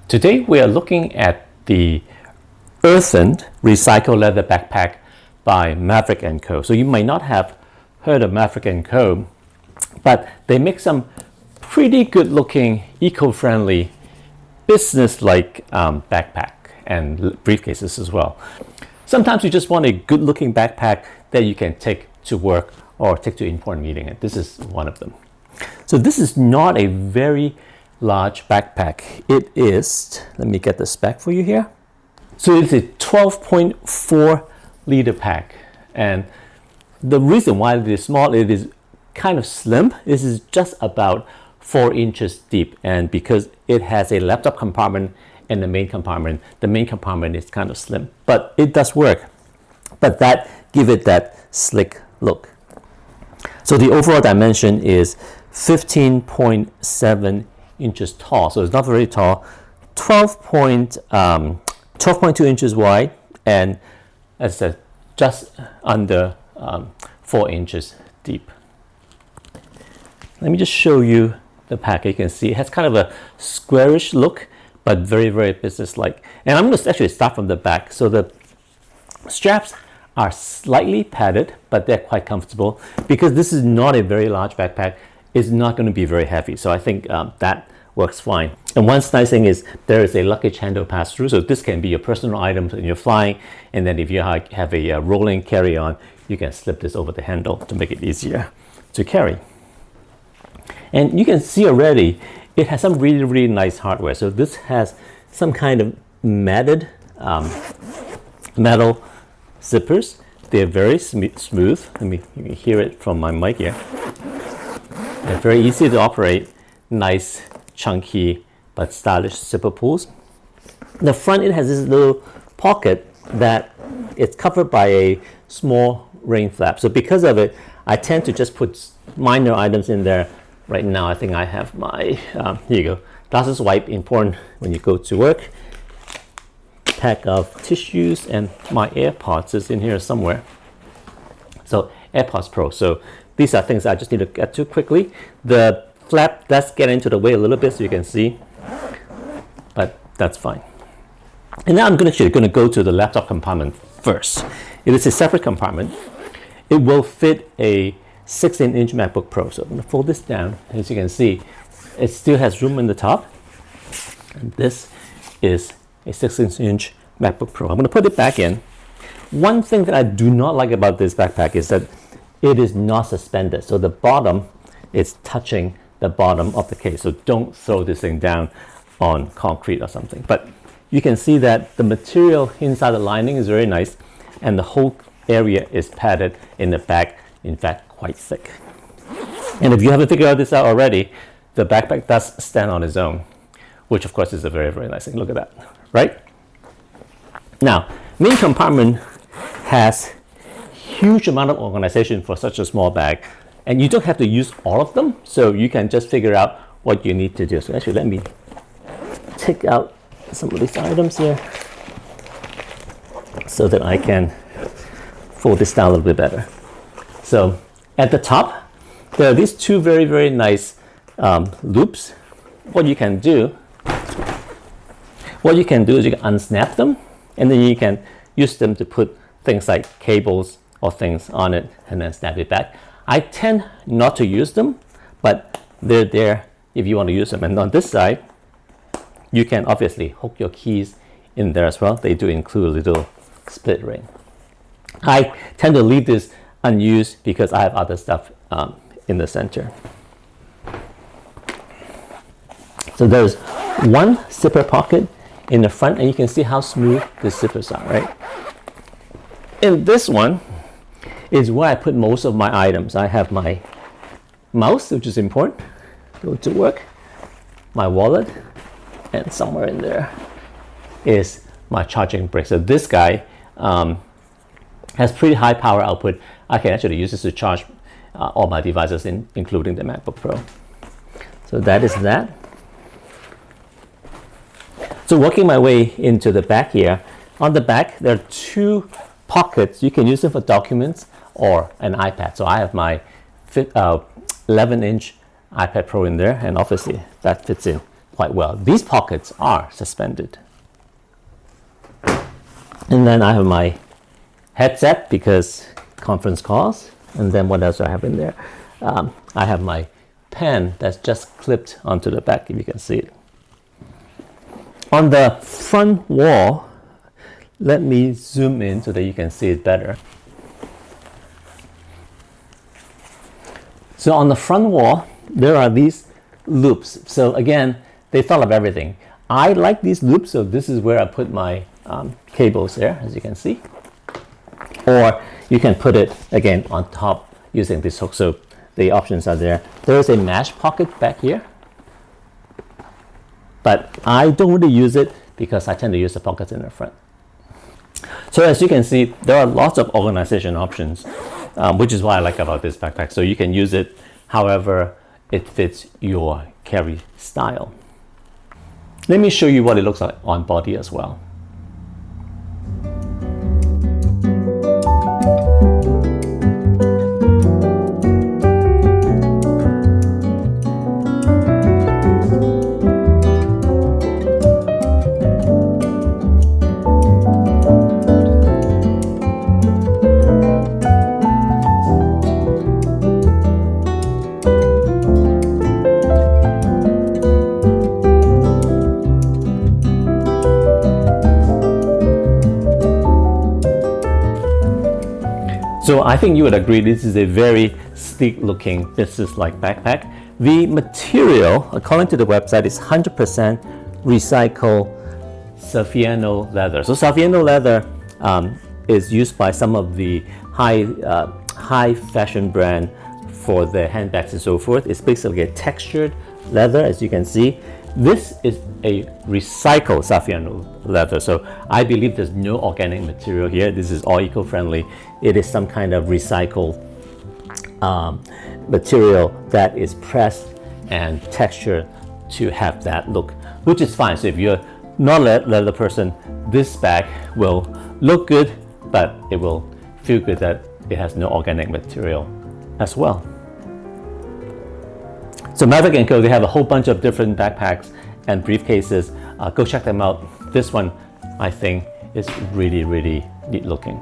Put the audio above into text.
Today we are looking at the Earthen Recycled Leather Backpack by Maverick & Co. So you might not have heard of Maverick & Co, but they make some pretty good looking, eco-friendly, business-like backpack and briefcases as well. Sometimes you just want a good looking backpack that you can take to work or take to an important meeting, and this is one of them. So this is not a very large backpack. It is, let me get the spec for you here. So it's a 12.4 liter pack, and the reason why it is small, it is kind of slim. This is just about 4 inches deep, and because it has a laptop compartment and the main compartment is kind of slim, but it does work. But that give it that slick look. So the overall dimension is 15.7 inches tall, so it's not very tall. 12.2 inches wide, and as I said, just under 4 inches deep. Let me just show you the pack. You can see it has kind of a squarish look, but very, very business-like. And I'm going to actually start from the back. So the straps are slightly padded, but they're quite comfortable. Because this is not a very large backpack, it's not going to be very heavy. So I think that works fine. And one nice thing is there is a luggage handle pass-through. So this can be your personal items when you're flying. And then if you have a rolling carry-on, you can slip this over the handle to make it easier to carry. And you can see already, it has some really, really nice hardware. So this has some kind of matted metal zippers. They're very smooth. You can hear it from my mic here. They're very easy to operate. Nice, chunky, but stylish zipper pulls. The front, it has this little pocket that it's covered by a small rain flap. So because of it, I tend to just put minor items in there. Right now, I think I have my, here you go, glasses wipe, important when you go to work. Pack of tissues, and my AirPods is in here somewhere. So AirPods Pro. So these are things I just need to get to quickly. The flap does get into the way a little bit, so you can see, but that's fine. And now I'm actually going to go to the laptop compartment first. It is a separate compartment. It will fit a 16-inch MacBook Pro. So I'm going to fold this down. As you can see, it still has room in the top. And this is a 16-inch MacBook Pro. I'm going to put it back in. One thing that I do not like about this backpack is that it is not suspended. So the bottom is touching the bottom of the case. So don't throw this thing down on concrete or something. But you can see that the material inside the lining is very nice, and the whole area is padded in the back. In fact, quite thick. And if you haven't figured this out already, the backpack does stand on its own, which of course is a very, very nice thing. Look at that, right? Now, main compartment has huge amount of organization for such a small bag, and you don't have to use all of them, so you can just figure out what you need to do. So actually, let me take out some of these items here so that I can fold this down a little bit better. So at the top, there are these two very, very nice loops. What you can do is you can unsnap them, and then you can use them to put things like cables or things on it and then snap it back. I tend not to use them, but they're there if you want to use them. And on this side, you can obviously hook your keys in there as well. They do include a little split ring. I tend to leave this unused because I have other stuff in the center. So there's one zipper pocket in the front, and you can see how smooth the zippers are, right? And this one is where I put most of my items. I have my mouse, which is important, go to work, my wallet, and somewhere in there is my charging brick. So this guy has pretty high power output. I can actually use this to charge all my devices, including the MacBook Pro. So that is that. So working my way into the back here, on the back there are two pockets. You can use them for documents or an iPad. So I have my 11-inch iPad Pro in there, and obviously that fits in quite well. These pockets are suspended. And then I have my headset because conference calls. And then what else do I have in there? I have my pen that's just clipped onto the back, if you can see it. On the front wall, let me zoom in so that you can see it better. So on the front wall, there are these loops. So again, they thought of everything. I like these loops, so this is where I put my cables there, as you can see. Or you can put it, again, on top using this hook. So the options are there. There is a mesh pocket back here, but I don't really use it because I tend to use the pockets in the front. So as you can see, there are lots of organization options, which is what I like about this backpack. So you can use it however it fits your carry style. Let me show you what it looks like on body as well. So I think you would agree this is a very sleek looking business-like backpack. The material, according to the website, is 100% recycled Saffiano leather. So Saffiano leather is used by some of the high fashion brand for their handbags and so forth. It's basically a textured leather, as you can see. This is a recycled Saffiano leather, so I believe there's no organic material here. This is all eco-friendly. It is some kind of recycled material that is pressed and textured to have that look, which is fine. So if you're not a leather person, this bag will look good, but it will feel good that it has no organic material as well. So Maverick & Co, they have a whole bunch of different backpacks and briefcases. Go check them out. This one, I think, is really, really neat looking.